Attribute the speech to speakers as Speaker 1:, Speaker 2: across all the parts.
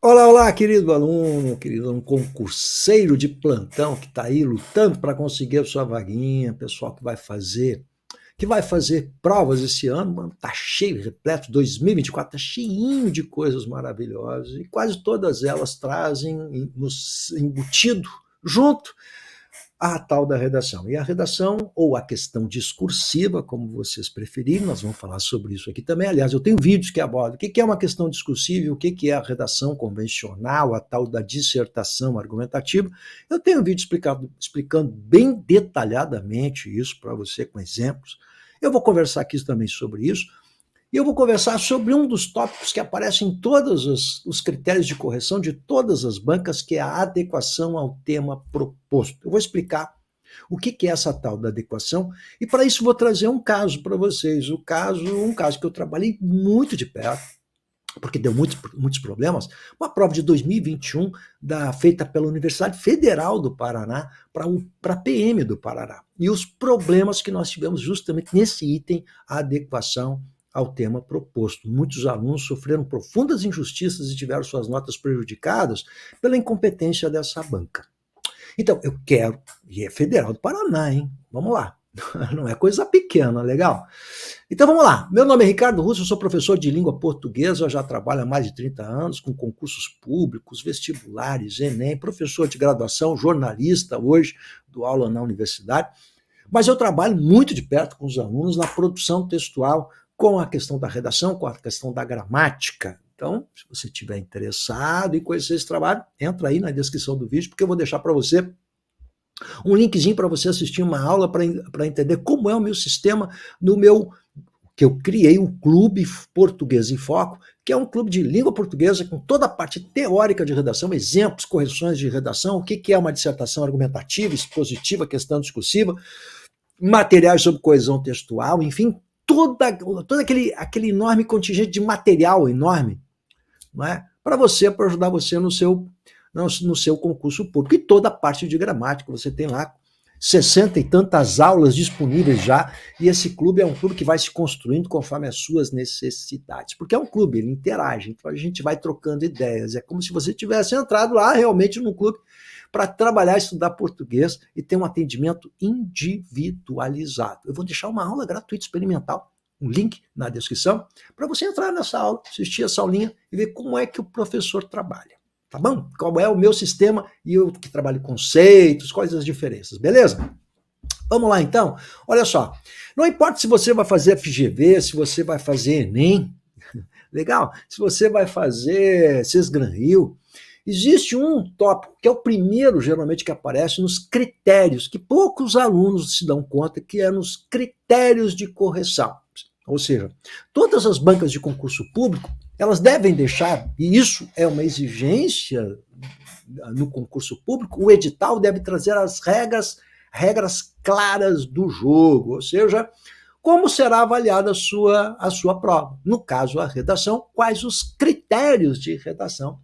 Speaker 1: Olá, olá, querido aluno concurseiro de plantão que está aí lutando para conseguir a sua vaguinha, pessoal que vai fazer provas esse ano, mano, tá cheio, repleto, 2024 tá cheinho de coisas maravilhosas e quase todas elas trazem embutido junto a tal da redação. E a redação, ou a questão discursiva, como vocês preferirem, nós vamos falar sobre isso aqui também. Aliás, eu tenho vídeos que abordam o que é uma questão discursiva e o que é a redação convencional, a tal da dissertação argumentativa. Eu tenho um vídeo explicando bem detalhadamente isso para você, com exemplos. Eu vou conversar aqui também sobre isso. E eu vou conversar sobre um dos tópicos que aparece em todos os critérios de correção de todas as bancas, que é a adequação ao tema proposto. Eu vou explicar o que é essa tal da adequação, e para isso vou trazer um caso para vocês, um caso que eu trabalhei muito de perto, porque deu muitos problemas, uma prova de 2021 feita pela Universidade Federal do Paraná para a PM do Paraná. E os problemas que nós tivemos justamente nesse item, a adequação ao tema proposto. Muitos alunos sofreram profundas injustiças e tiveram suas notas prejudicadas pela incompetência dessa banca. Então, eu quero, e é Federal do Paraná, hein? Vamos lá. Não é coisa pequena, legal? Então vamos lá. Meu nome é Ricardo Russo, eu sou professor de língua portuguesa, eu já trabalho há mais de 30 anos com concursos públicos, vestibulares, Enem, professor de graduação, jornalista hoje, dou aula na universidade, mas eu trabalho muito de perto com os alunos na produção textual, com a questão da redação, com a questão da gramática. Então, se você estiver interessado em conhecer esse trabalho, entra aí na descrição do vídeo, porque eu vou deixar para você um linkzinho para você assistir uma aula para entender como é o meu sistema que eu criei, um clube Português em Foco, que é um clube de língua portuguesa com toda a parte teórica de redação, exemplos, correções de redação, o que é uma dissertação argumentativa, expositiva, questão discursiva, materiais sobre coesão textual, enfim, todo aquele enorme contingente de material enorme, não é? Para ajudar você no seu concurso público. E toda a parte de gramática, você tem lá 60 e tantas aulas disponíveis já, e esse clube é um clube que vai se construindo conforme as suas necessidades, porque é um clube, ele interage, então a gente vai trocando ideias, é como se você tivesse entrado lá realmente num clube para trabalhar, estudar português e ter um atendimento individualizado. Eu vou deixar uma aula gratuita experimental, um link na descrição, para você entrar nessa aula, assistir essa aulinha e ver como é que o professor trabalha. Tá bom? Qual é o meu sistema e eu que trabalho conceitos, quais as diferenças, beleza? Vamos lá então? Olha só, não importa se você vai fazer FGV, se você vai fazer Enem, legal? Se você vai fazer Sesgran-Rio, existe um tópico que é o primeiro geralmente que aparece nos critérios, que poucos alunos se dão conta, que é nos critérios de correção. Ou seja, todas as bancas de concurso público, elas devem deixar, e isso é uma exigência no concurso público, o edital deve trazer as regras claras do jogo, ou seja, como será avaliada a sua prova. No caso, a redação, quais os critérios de redação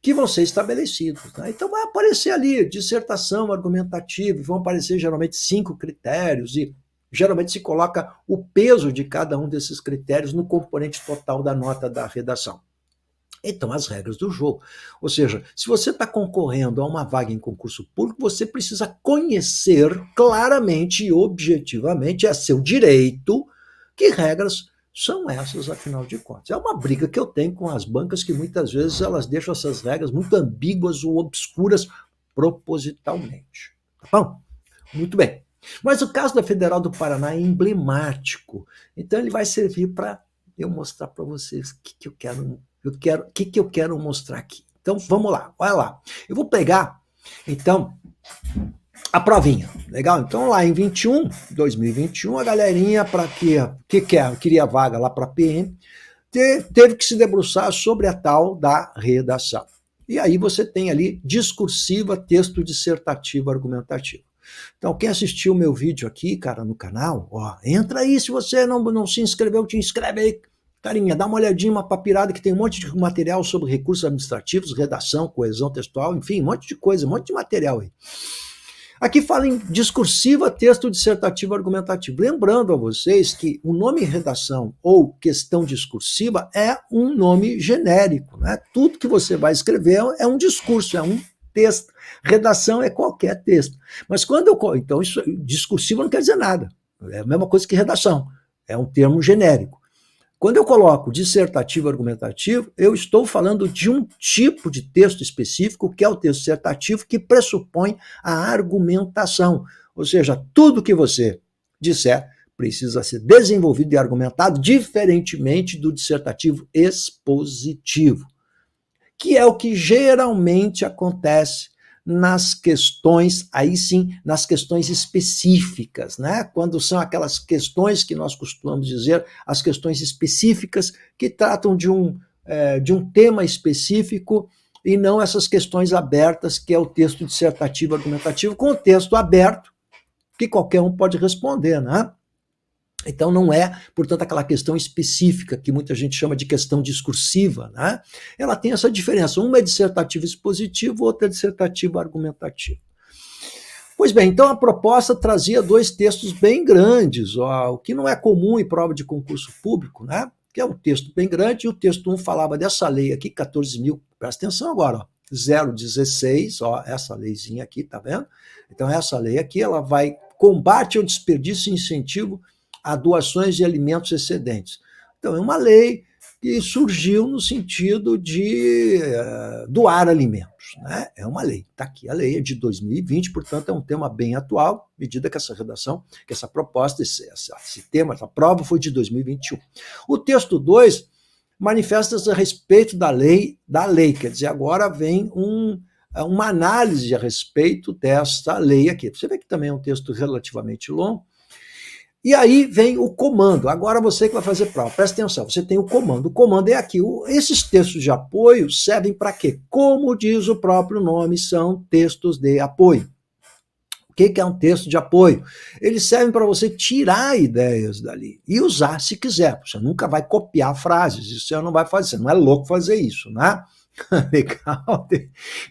Speaker 1: que vão ser estabelecidos. Né? Então vai aparecer ali dissertação argumentativa, vão aparecer geralmente 5 critérios, e geralmente se coloca o peso de cada um desses critérios no componente total da nota da redação. Então, as regras do jogo. Ou seja, se você está concorrendo a uma vaga em concurso público, você precisa conhecer claramente e objetivamente, é seu direito, que regras são essas, afinal de contas. É uma briga que eu tenho com as bancas, que muitas vezes elas deixam essas regras muito ambíguas ou obscuras propositalmente. Tá bom? Muito bem. Mas o caso da Federal do Paraná é emblemático. Então ele vai servir para eu mostrar para vocês o que eu quero mostrar aqui. Então vamos lá, olha lá. Eu vou pegar, então, a provinha, legal? Então lá em 2021, a galerinha queria vaga lá para PM, teve que se debruçar sobre a tal da redação. E aí você tem ali discursiva, texto dissertativo, argumentativo. Então, quem assistiu o meu vídeo aqui, cara, no canal, ó, entra aí, se você não se inscreveu, te inscreve aí, carinha, dá uma olhadinha, uma papirada, que tem um monte de material sobre recursos administrativos, redação, coesão textual, enfim, um monte de coisa, um monte de material aí. Aqui fala em discursiva, texto dissertativo argumentativo. Lembrando a vocês que o nome redação ou questão discursiva é um nome genérico, né? Tudo que você vai escrever é um discurso, é um texto. Redação é qualquer texto. Mas quando eu... Então, isso, discursivo não quer dizer nada. É a mesma coisa que redação. É um termo genérico. Quando eu coloco dissertativo argumentativo, eu estou falando de um tipo de texto específico, que é o texto dissertativo, que pressupõe a argumentação. Ou seja, tudo que você disser precisa ser desenvolvido e argumentado, diferentemente do dissertativo expositivo, que é o que geralmente acontece nas questões, aí sim, nas questões específicas, né? Quando são aquelas questões que nós costumamos dizer, as questões específicas que tratam de um tema específico e não essas questões abertas, que é o texto dissertativo argumentativo, com o texto aberto, que qualquer um pode responder, né? Então não é, portanto, aquela questão específica que muita gente chama de questão discursiva, né? Ela tem essa diferença. Uma é dissertativo expositivo, outra é dissertativo argumentativo. Pois bem, então a proposta trazia 2 textos bem grandes, o que não é comum em prova de concurso público, né? Que é um texto bem grande, e o texto 1 falava dessa lei aqui, 14.000, presta atenção agora, 016, essa leizinha aqui, tá vendo? Então essa lei aqui, ela vai combate ao desperdício e incentivo a doações de alimentos excedentes. Então, é uma lei que surgiu no sentido de doar alimentos, né? É uma lei, está aqui, a lei é de 2020, portanto, é um tema bem atual, à medida que essa redação, que essa proposta, esse tema, essa prova foi de 2021. O texto 2 manifesta-se a respeito da lei, quer dizer, agora vem uma análise a respeito dessa lei aqui. Você vê que também é um texto relativamente longo. E aí vem o comando. Agora você que vai fazer prova, presta atenção, você tem o comando. O comando é aqui. Esses textos de apoio servem para quê? Como diz o próprio nome, são textos de apoio. O que é um texto de apoio? Eles servem para você tirar ideias dali e usar se quiser. Você nunca vai copiar frases, isso você não vai fazer, você não é louco fazer isso, né? Legal?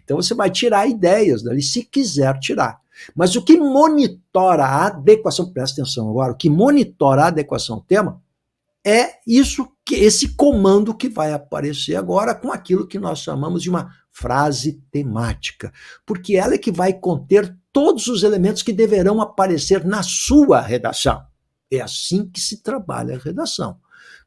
Speaker 1: Então você vai tirar ideias dali se quiser tirar. Mas o que monitora a adequação, presta atenção agora, o que monitora a adequação ao tema é esse comando que vai aparecer agora com aquilo que nós chamamos de uma frase temática, porque ela é que vai conter todos os elementos que deverão aparecer na sua redação. É assim que se trabalha a redação.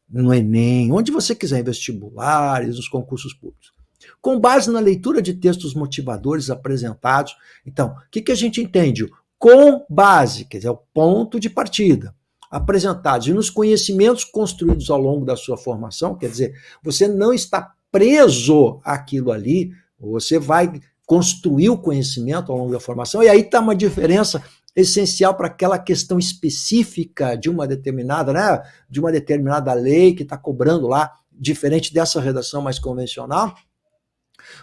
Speaker 1: No Enem, onde você quiser, em vestibulares, nos concursos públicos. Com base na leitura de textos motivadores apresentados, então, o que a gente entende? Com base, quer dizer, o ponto de partida, apresentados e nos conhecimentos construídos ao longo da sua formação, quer dizer, você não está preso àquilo ali, você vai construir o conhecimento ao longo da formação, e aí está uma diferença essencial para aquela questão específica de uma determinada, né, de uma determinada lei que está cobrando lá, diferente dessa redação mais convencional,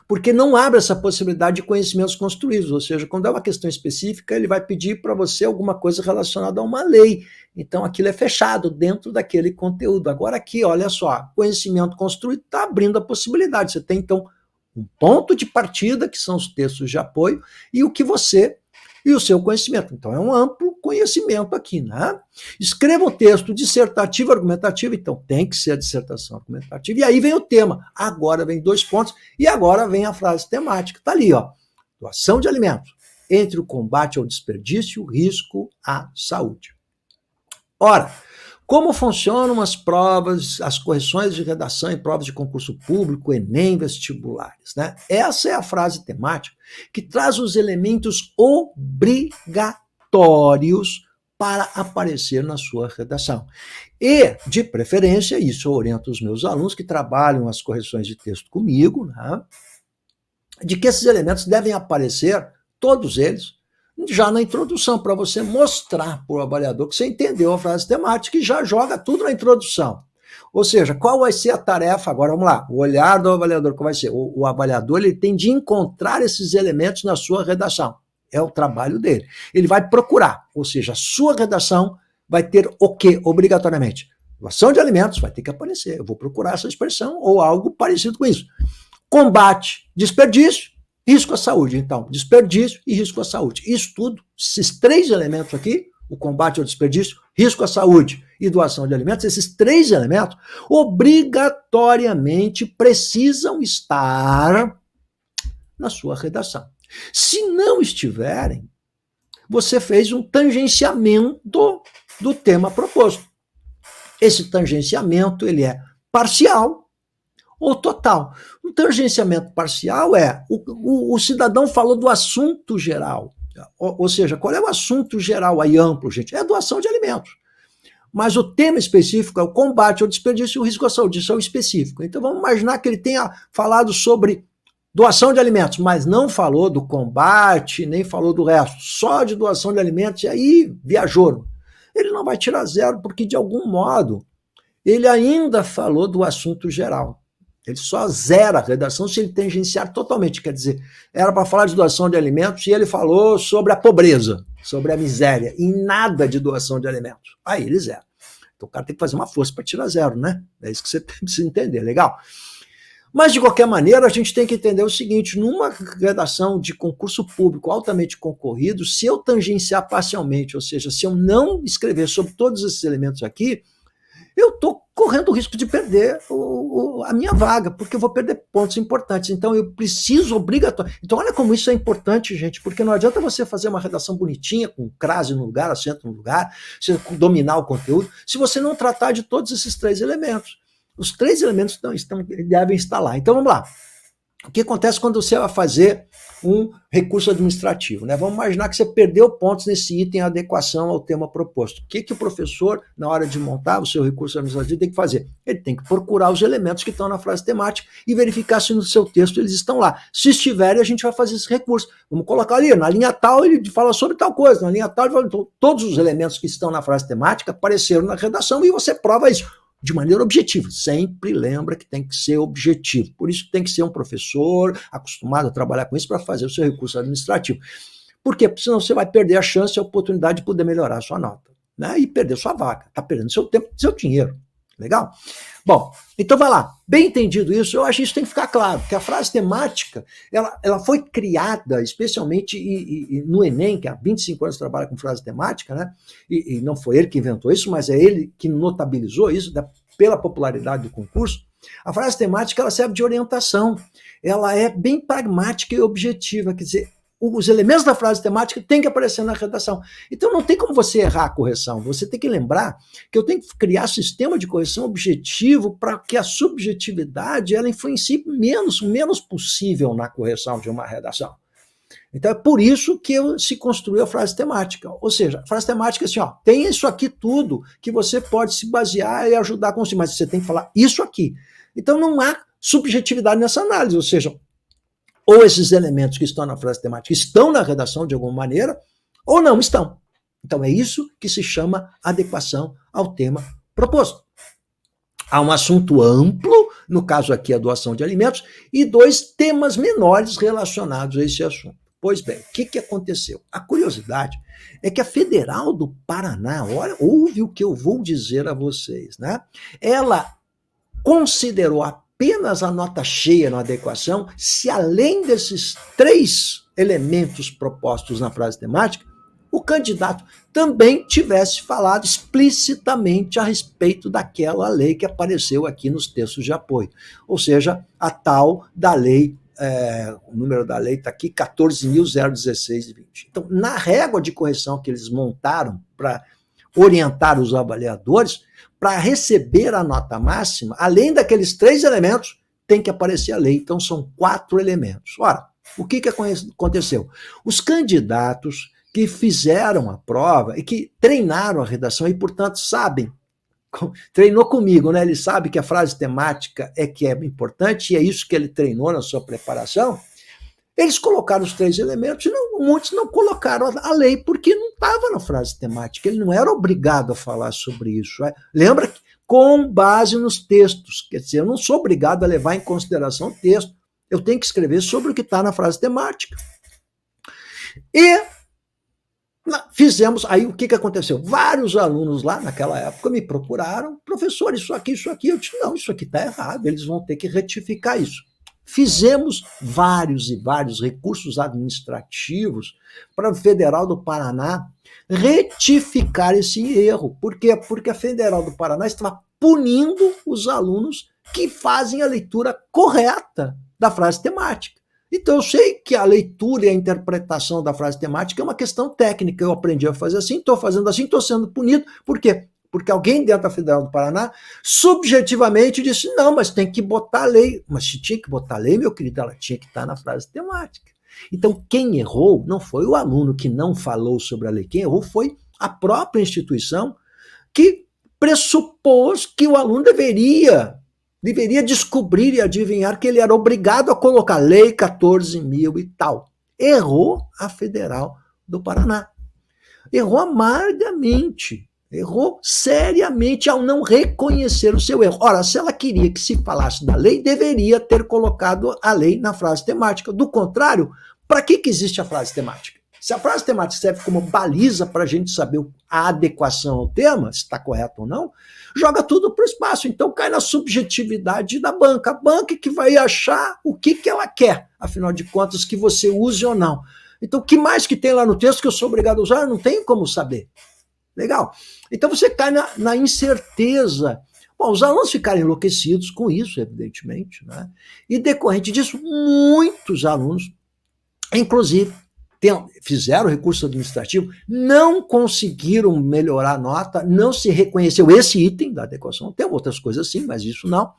Speaker 1: porque não abre essa possibilidade de conhecimentos construídos, ou seja, quando é uma questão específica, ele vai pedir para você alguma coisa relacionada a uma lei, então aquilo é fechado dentro daquele conteúdo. Agora aqui, olha só, conhecimento construído está abrindo a possibilidade, você tem então um ponto de partida, que são os textos de apoio, e o que você e o seu conhecimento. Então, é um amplo conhecimento aqui, né? Escreva o texto dissertativo, argumentativo, então tem que ser a dissertação argumentativa, e aí vem o tema. Agora vem 2 pontos, e agora vem a frase temática. Está ali, ó. Doação de alimentos, entre o combate ao desperdício e o risco à saúde. Ora, como funcionam as provas, as correções de redação em provas de concurso público, Enem, vestibulares, né? Essa é a frase temática que traz os elementos obrigatórios para aparecer na sua redação. E, de preferência, isso eu oriento os meus alunos que trabalham as correções de texto comigo, né? De que esses elementos devem aparecer, todos eles, já na introdução, para você mostrar para o avaliador que você entendeu a frase temática e já joga tudo na introdução. Ou seja, qual vai ser a tarefa? Agora vamos lá, o olhar do avaliador, qual vai ser? O avaliador ele tem de encontrar esses elementos na sua redação. É o trabalho dele. Ele vai procurar, ou seja, a sua redação vai ter o quê, obrigatoriamente? Doação de alimentos vai ter que aparecer. Eu vou procurar essa expressão ou algo parecido com isso. Combate, desperdício. risco à saúde. Então, desperdício e risco à saúde. Isso tudo, esses três elementos aqui, o combate ao desperdício, risco à saúde e doação de alimentos, esses três elementos obrigatoriamente precisam estar na sua redação. Se não estiverem, você fez um tangenciamento do tema proposto. Esse tangenciamento ele é parcial ou total. Um tangenciamento parcial é o cidadão falou do assunto geral. Ou seja, qual é o assunto geral aí amplo, gente? É a doação de alimentos. Mas o tema específico é o combate ao desperdício e o risco à saúde. Isso é o específico. Então vamos imaginar que ele tenha falado sobre doação de alimentos, mas não falou do combate, nem falou do resto. Só de doação de alimentos, e aí viajou. Ele não vai tirar zero, porque de algum modo ele ainda falou do assunto geral. Ele só zera a redação se ele tangenciar totalmente. Quer dizer, era para falar de doação de alimentos e ele falou sobre a pobreza, sobre a miséria, e nada de doação de alimentos. Aí ele zera. Então o cara tem que fazer uma força para tirar zero, né? É isso que você precisa entender, legal? Mas, de qualquer maneira, a gente tem que entender o seguinte, numa redação de concurso público altamente concorrido, se eu tangenciar parcialmente, ou seja, se eu não escrever sobre todos esses elementos aqui, eu estou correndo o risco de perder a minha vaga, porque eu vou perder pontos importantes. Então, eu preciso obrigatoriamente... Então, olha como isso é importante, gente, porque não adianta você fazer uma redação bonitinha, com crase no lugar, acento no lugar, você dominar o conteúdo, se você não tratar de todos esses três elementos. Os três elementos devem estar lá. Então, vamos lá. O que acontece quando você vai fazer um recurso administrativo, né? Vamos imaginar que você perdeu pontos nesse item adequação ao tema proposto. O que o professor, na hora de montar o seu recurso administrativo, tem que fazer? Ele tem que procurar os elementos que estão na frase temática e verificar se no seu texto eles estão lá. Se estiverem, a gente vai fazer esse recurso. Vamos colocar ali, na linha tal ele fala sobre tal coisa, na linha tal ele fala, então, todos os elementos que estão na frase temática apareceram na redação e você prova isso. De maneira objetiva, sempre lembra que tem que ser objetivo, por isso tem que ser um professor acostumado a trabalhar com isso para fazer o seu recurso administrativo. Por quê? Porque senão você vai perder a chance e a oportunidade de poder melhorar a sua nota, né? E perder sua vaga, está perdendo seu tempo e seu dinheiro, legal? Bom, então vai lá, bem entendido isso, eu acho que isso tem que ficar claro, que a frase temática, ela foi criada especialmente no Enem, que há 25 anos trabalha com frase temática, né? E não foi ele que inventou isso, mas é ele que notabilizou isso pela popularidade do concurso. A frase temática ela serve de orientação, ela é bem pragmática e objetiva, quer dizer, os elementos da frase temática têm que aparecer na redação. Então não tem como você errar a correção, você tem que lembrar que eu tenho que criar sistema de correção objetivo para que a subjetividade ela influencie menos possível na correção de uma redação. Então é por isso que se construiu a frase temática. Ou seja, a frase temática é assim, ó, tem isso aqui tudo que você pode se basear e ajudar a construir, mas você tem que falar isso aqui. Então não há subjetividade nessa análise, ou seja, ou esses elementos que estão na frase temática estão na redação de alguma maneira, ou não estão. Então é isso que se chama adequação ao tema proposto. Há um assunto amplo, no caso aqui a doação de alimentos, e dois temas menores relacionados a esse assunto. Pois bem, o que aconteceu? A curiosidade é que a Federal do Paraná, olha, ouve o que eu vou dizer a vocês, né? Ela considerou apenas a nota cheia na adequação se além desses três elementos propostos na frase temática, o candidato também tivesse falado explicitamente a respeito daquela lei que apareceu aqui nos textos de apoio. Ou seja, a tal da lei, o número da lei está aqui, 14.016/20. Então, na régua de correção que eles montaram para orientar os avaliadores, para receber a nota máxima, além daqueles três elementos, tem que aparecer a lei. Então, são 4 elementos. Ora, o que aconteceu? Os candidatos que fizeram a prova e que treinaram a redação e, portanto, sabem, treinou comigo, né? Ele sabe que a frase temática é que é importante e é isso que ele treinou na sua preparação. Eles colocaram os 3 elementos e muitos não colocaram a lei porque não estava na frase temática, ele não era obrigado a falar sobre isso. Lembra que com base nos textos, quer dizer, eu não sou obrigado a levar em consideração o texto, eu tenho que escrever sobre o que está na frase temática. E fizemos, aí o que aconteceu? Vários alunos lá naquela época me procuraram, professor, isso aqui, eu disse, não, isso aqui está errado, eles vão ter que retificar isso. Fizemos vários e vários recursos administrativos para o Federal do Paraná retificar esse erro. Por quê? Porque a Federal do Paraná estava punindo os alunos que fazem a leitura correta da frase temática. Então eu sei que a leitura e a interpretação da frase temática é uma questão técnica. Eu aprendi a fazer assim, estou fazendo assim, estou sendo punido. Por quê? Porque alguém dentro da Federal do Paraná subjetivamente disse, não, mas tem que botar a lei. Mas se tinha que botar a lei, meu querido, ela tinha que estar na frase temática. Então quem errou não foi o aluno que não falou sobre a lei. Quem errou foi a própria instituição que pressupôs que o aluno deveria descobrir e adivinhar que ele era obrigado a colocar lei 14.000 e tal. Errou a Federal do Paraná. Errou amargamente. Errou seriamente ao não reconhecer o seu erro. Ora, se ela queria que se falasse da lei, deveria ter colocado a lei na frase temática. Do contrário, para que existe a frase temática? Se a frase temática serve como baliza para a gente saber a adequação ao tema, se está correto ou não, joga tudo para o espaço. Então cai na subjetividade da banca. A banca que vai achar o que ela quer, afinal de contas, que você use ou não. Então o que mais que tem lá no texto que eu sou obrigado a usar? Eu não tenho como saber. Legal. Então você cai na incerteza. Bom, os alunos ficaram enlouquecidos com isso, evidentemente, né? E decorrente disso, muitos alunos, inclusive, fizeram recurso administrativo, não conseguiram melhorar a nota, não se reconheceu esse item da adequação. Tem outras coisas sim, mas isso não.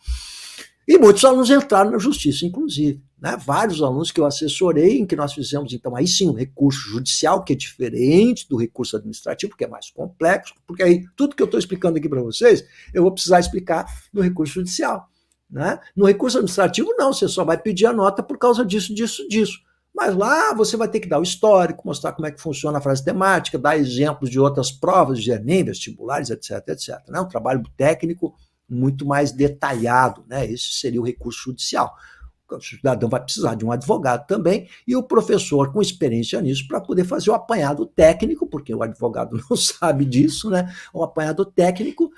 Speaker 1: E muitos alunos entraram na justiça, inclusive. Né? Vários alunos que eu assessorei, em que nós fizemos, então, aí sim, um recurso judicial, que é diferente do recurso administrativo, que é mais complexo, porque aí tudo que eu estou explicando aqui para vocês, eu vou precisar explicar no recurso judicial. Né? No recurso administrativo, não, você só vai pedir a nota por causa disso, disso, disso. Mas lá você vai ter que dar o histórico, mostrar como é que funciona a frase temática, dar exemplos de outras provas de Enem, vestibulares, etc, etc. Né? Um trabalho técnico muito mais detalhado, né? Esse seria o recurso judicial. O cidadão vai precisar de um advogado também e o professor com experiência nisso para poder fazer o apanhado técnico, porque o advogado não sabe disso, né? O apanhado técnico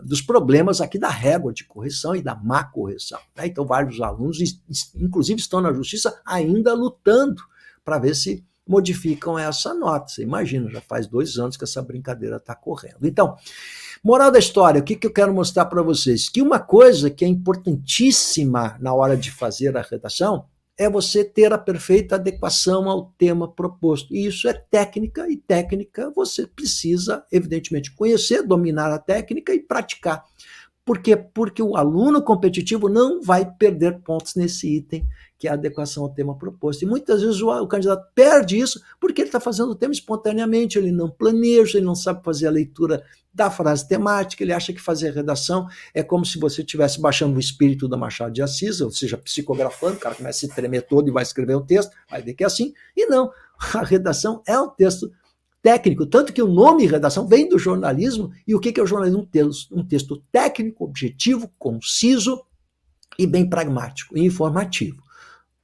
Speaker 1: dos problemas aqui da régua de correção e da má correção. Né? Então, vários alunos, inclusive, estão na justiça ainda lutando para ver se modificam essa nota. Você imagina, já faz 2 anos que essa brincadeira está correndo. Então, moral da história, o que eu quero mostrar para vocês? Que uma coisa que é importantíssima na hora de fazer a redação é você ter a perfeita adequação ao tema proposto. E isso é técnica, e técnica você precisa, evidentemente, conhecer, dominar a técnica e praticar. Por quê? Porque o aluno competitivo não vai perder pontos nesse item, que é a adequação ao tema proposto. E muitas vezes o candidato perde isso porque ele está fazendo o tema espontaneamente, ele não planeja, ele não sabe fazer a leitura da frase temática, ele acha que fazer a redação é como se você estivesse baixando o espírito da Machado de Assis, ou seja, psicografando, o cara começa a se tremer todo e vai escrever o texto, vai ver que é assim. E não, a redação é um texto técnico, tanto que o nome redação vem do jornalismo, e o que é o jornalismo? Um texto técnico, objetivo, conciso e bem pragmático e informativo.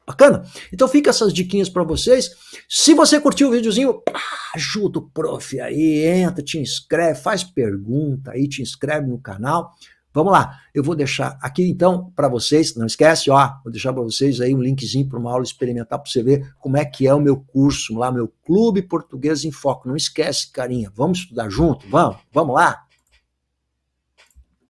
Speaker 1: Bacana? Então fica essas diquinhas para vocês. Se você curtiu o videozinho, ajuda o prof aí, entra, te inscreve, faz pergunta aí, te inscreve no canal. Vamos lá, eu vou deixar aqui então para vocês, não esquece, vou deixar para vocês aí um linkzinho para uma aula experimental para você ver como é que é o meu curso lá, meu Clube Português em Foco. Não esquece, carinha, vamos estudar junto? Vamos lá?